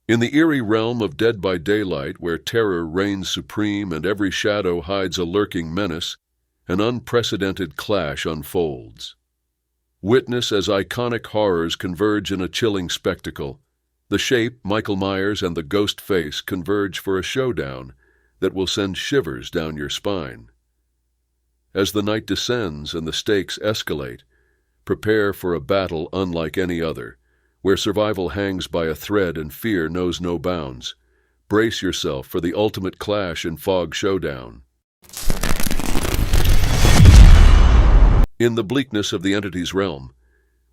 In the eerie realm of Dead by Daylight, where terror reigns supreme and every shadow hides a lurking menace, an unprecedented clash unfolds. Witness as iconic horrors converge in a chilling spectacle. The Shape, Michael Myers, and the Ghostface converge for a showdown that will send shivers down your spine. As the night descends and the stakes escalate, prepare for a battle unlike any other, where survival hangs by a thread and fear knows no bounds. Brace yourself for the ultimate clash in Fog Showdown. In the bleakness of the entity's realm,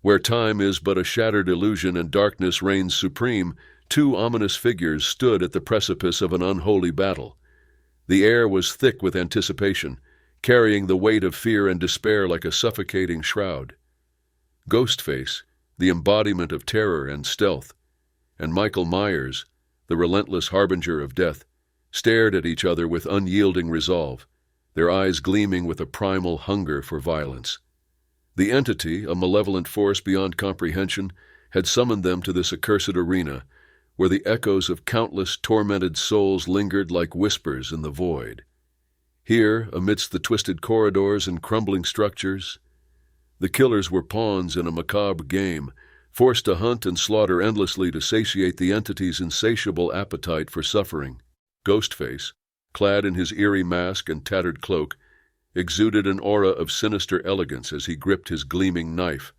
where time is but a shattered illusion and darkness reigns supreme, two ominous figures stood at the precipice of an unholy battle. The air was thick with anticipation, carrying the weight of fear and despair like a suffocating shroud. Ghostface, the embodiment of terror and stealth, and Michael Myers, the relentless harbinger of death, stared at each other with unyielding resolve, their eyes gleaming with a primal hunger for violence. The entity, a malevolent force beyond comprehension, had summoned them to this accursed arena, where the echoes of countless tormented souls lingered like whispers in the void. Here, amidst the twisted corridors and crumbling structures, the killers were pawns in a macabre game, forced to hunt and slaughter endlessly to satiate the entity's insatiable appetite for suffering. Ghostface, clad in his eerie mask and tattered cloak, exuded an aura of sinister elegance as he gripped his gleaming knife,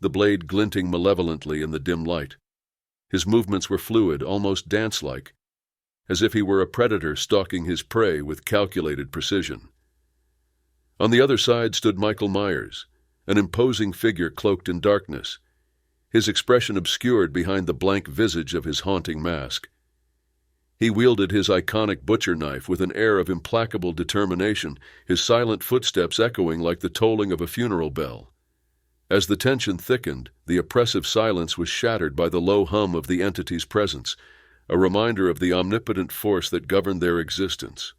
the blade glinting malevolently in the dim light. His movements were fluid, almost dance-like, as if he were a predator stalking his prey with calculated precision. On the other side stood Michael Myers, an imposing figure cloaked in darkness, his expression obscured behind the blank visage of his haunting mask. He wielded his iconic butcher knife with an air of implacable determination, his silent footsteps echoing like the tolling of a funeral bell. As the tension thickened, the oppressive silence was shattered by the low hum of the entity's presence, a reminder of the omnipotent force that governed their existence.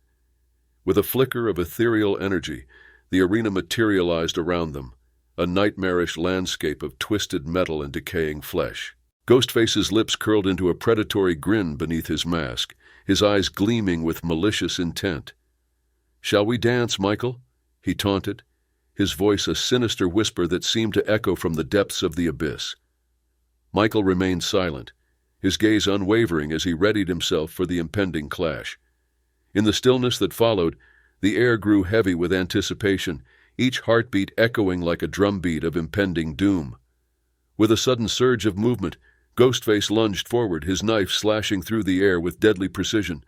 With a flicker of ethereal energy, the arena materialized around them, a nightmarish landscape of twisted metal and decaying flesh. Ghostface's lips curled into a predatory grin beneath his mask, his eyes gleaming with malicious intent. "Shall we dance, Michael?" he taunted, his voice a sinister whisper that seemed to echo from the depths of the abyss. Michael remained silent, his gaze unwavering as he readied himself for the impending clash. In the stillness that followed, the air grew heavy with anticipation, each heartbeat echoing like a drumbeat of impending doom. With a sudden surge of movement, Ghostface lunged forward, his knife slashing through the air with deadly precision.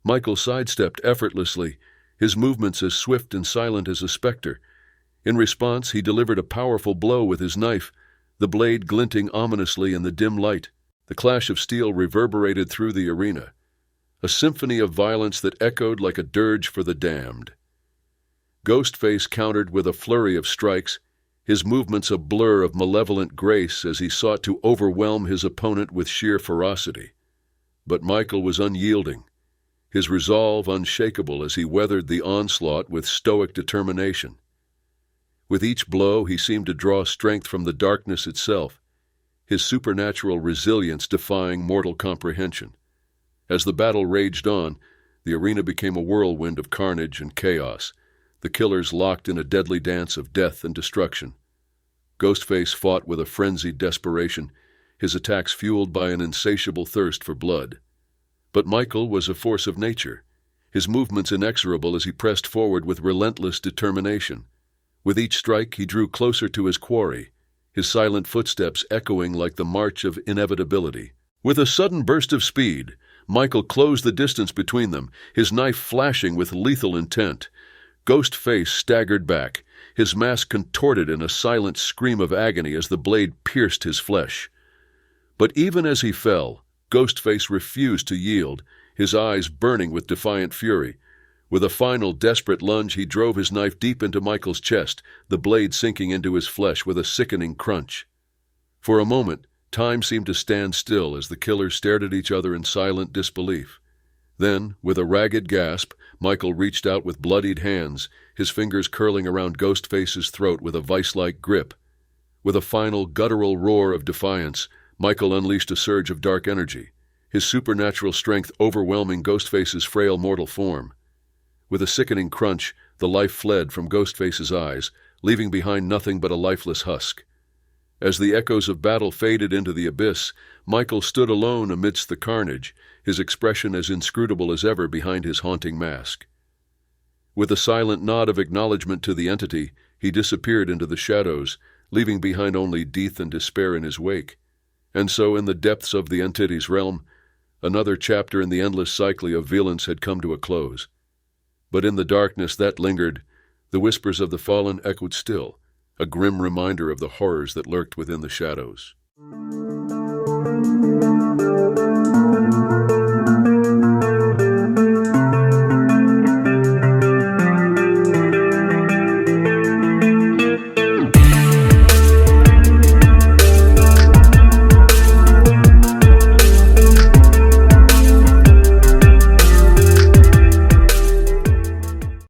Michael sidestepped effortlessly, his movements as swift and silent as a specter. In response, he delivered a powerful blow with his knife, the blade glinting ominously in the dim light. The clash of steel reverberated through the arena, a symphony of violence that echoed like a dirge for the damned. Ghostface countered with a flurry of strikes, his movements a blur of malevolent grace as he sought to overwhelm his opponent with sheer ferocity. But Michael was unyielding, his resolve unshakable as he weathered the onslaught with stoic determination. With each blow, he seemed to draw strength from the darkness itself, his supernatural resilience defying mortal comprehension. As the battle raged on, the arena became a whirlwind of carnage and chaos, the killers locked in a deadly dance of death and destruction. Ghostface fought with a frenzied desperation, his attacks fueled by an insatiable thirst for blood. But Michael was a force of nature, his movements inexorable as he pressed forward with relentless determination. With each strike, he drew closer to his quarry, his silent footsteps echoing like the march of inevitability. With a sudden burst of speed, Michael closed the distance between them, his knife flashing with lethal intent. Ghostface staggered back, his mask contorted in a silent scream of agony as the blade pierced his flesh. But even as he fell, Ghostface refused to yield, his eyes burning with defiant fury. With a final desperate lunge, he drove his knife deep into Michael's chest, the blade sinking into his flesh with a sickening crunch. For a moment, time seemed to stand still as the killers stared at each other in silent disbelief. Then, with a ragged gasp, Michael reached out with bloodied hands, his fingers curling around Ghostface's throat with a vice-like grip. With a final guttural roar of defiance, Michael unleashed a surge of dark energy, his supernatural strength overwhelming Ghostface's frail mortal form. With a sickening crunch, the life fled from Ghostface's eyes, leaving behind nothing but a lifeless husk. As the echoes of battle faded into the abyss, Michael stood alone amidst the carnage, his expression as inscrutable as ever behind his haunting mask. With a silent nod of acknowledgement to the entity, he disappeared into the shadows, leaving behind only death and despair in his wake. And so, in the depths of the entity's realm, another chapter in the endless cycle of violence had come to a close. But in the darkness that lingered, the whispers of the fallen echoed still, a grim reminder of the horrors that lurked within the shadows.